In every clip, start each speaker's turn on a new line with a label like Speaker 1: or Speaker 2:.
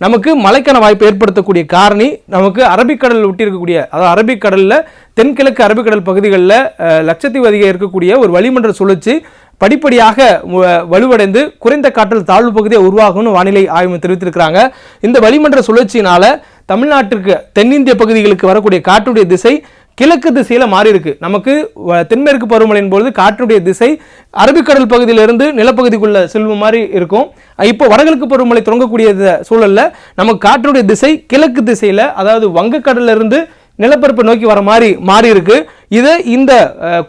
Speaker 1: நமக்கு மழைக்கான வாய்ப்பு ஏற்படுத்தக்கூடிய காரணி நமக்கு அரபிக்கடல் ஒட்டி இருக்கக்கூடிய, அதாவது அரபிக்கடலில் தென்கிழக்கு அரபிக்கடல் பகுதிகளில் லட்சத்தீவு அதிகம் இருக்கக்கூடிய ஒரு வளிமண்டல சுழற்சி படிப்படியாக வலுவடைந்து குறைந்த காற்றல் தாழ்வு பகுதியை உருவாகும்னு வானிலை ஆய்வு தெரிவித்திருக்கிறாங்க. இந்த வளிமண்டல சுழற்சியினால தமிழ்நாட்டிற்கு தென்னிந்திய பகுதிகளுக்கு வரக்கூடிய காற்றுடைய திசை கிழக்கு திசையில மாறி இருக்கு. நமக்கு தென்மேற்கு பருவமழையின் பொழுது காற்றுடைய திசை அரபிக்கடல் பகுதியிலிருந்து நிலப்பகுதிக்குள்ள செல்வம் மாதிரி இருக்கும். இப்போ வடகிழக்கு பருவமழை தொடங்கக்கூடிய சூழல்ல நமக்கு காற்றுடைய திசை கிழக்கு திசையில, அதாவது வங்கக்கடல்ல இருந்து நிலப்பரப்பு நோக்கி வர மாதிரி மாறி இருக்கு. இது இந்த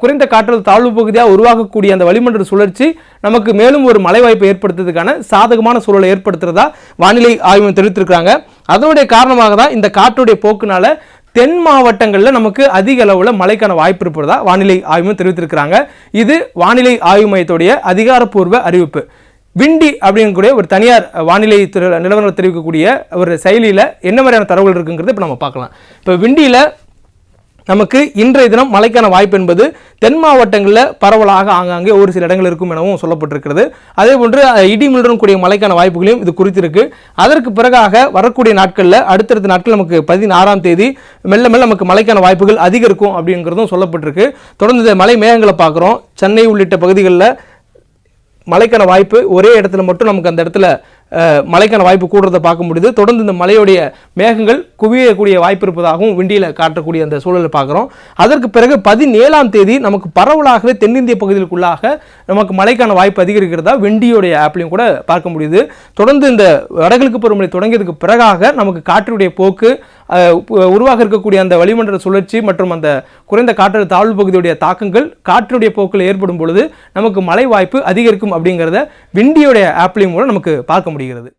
Speaker 1: குறைந்த காற்றல் தாழ்வு பகுதியாக உருவாகக்கூடிய அந்த வளிமண்டல சுழற்சி நமக்கு மேலும் ஒரு மழை வாய்ப்பை ஏற்படுத்துறதுக்கான சாதகமான சூழலை ஏற்படுத்துறதா வானிலை ஆய்வு தெரிவித்திருக்கிறாங்க. அதனுடைய காரணமாக தான் இந்த காற்றுடைய போக்குனால தென் மாவட்டங்களில் நமக்கு அதிக அளவில் மழைக்கான வாய்ப்பு இருப்பதா வானிலை ஆய்வு தெரிவித்திருக்கிறாங்க. இது வானிலை ஆய்வு மையத்துடைய அதிகாரப்பூர்வ அறிவிப்பு. விண்டி அப்படிங்கக்கூடிய ஒரு தனியார் வானிலை நிலவரம் தெரிவிக்கக்கூடிய ஒரு செயலியில் என்ன மாதிரியான தரவுகள் இருக்குங்கிறது இப்போ நம்ம பார்க்கலாம். இப்போ விண்டியில் நமக்கு இன்றைய தினம் மழைக்கான வாய்ப்பு என்பது தென் மாவட்டங்களில் பரவலாக ஆங்காங்கே ஒரு சில இடங்கள் இருக்கும் எனவும் சொல்லப்பட்டிருக்கிறது. அதே போன்று இடிமுடன் கூடிய மழைக்கான வாய்ப்புகளையும் இது குறித்திருக்கு. அதற்கு பிறகாக வரக்கூடிய நாட்களில் அடுத்தடுத்த நாட்கள் நமக்கு 16ஆம் தேதி மெல்ல மெல்ல நமக்கு மழைக்கான வாய்ப்புகள் அதிகரிக்கும் அப்படிங்கிறதும் சொல்லப்பட்டிருக்கு. தொடர்ந்து மழை மேகங்களை பார்க்குறோம். சென்னை உள்ளிட்ட பகுதிகளில் மழைக்கான வாய்ப்பு ஒரே இடத்துல மட்டும் நமக்கு அந்த இடத்துல மழைக்கான வாய்ப்பு கூடுறதை பார்க்க முடியுது. தொடர்ந்து இந்த மழையுடைய மேகங்கள் குவியக்கூடிய வாய்ப்பு இருப்பதாகவும் விண்டியில் காட்டக்கூடிய அந்த சூழலை பார்க்குறோம். அதற்கு பிறகு 17ஆம் தேதி நமக்கு பரவலாகவே தென்னிந்திய பகுதிகளுக்குள்ளாக நமக்கு மழைக்கான வாய்ப்பு அதிகரிக்கிறதா விண்டியோடைய ஆப்லையும் கூட பார்க்க முடியுது. தொடர்ந்து இந்த வடகிழக்கு பருவமழை தொடங்கியதுக்கு பிறகாக நமக்கு காற்றுடைய போக்கு உருவாக இருக்கக்கூடிய அந்த வளிமண்டல சுழற்சி மற்றும் அந்த குறைந்த காற்றழுத்த தாழ்வு பகுதியுடைய தாக்கங்கள் காற்றுடைய போக்கில் ஏற்படும் பொழுது நமக்கு மழை வாய்ப்பு அதிகரிக்கும் அப்படிங்கிறத விண்டியோடைய ஆப்லையும் கூட நமக்கு பார்க்க முடிகிறது.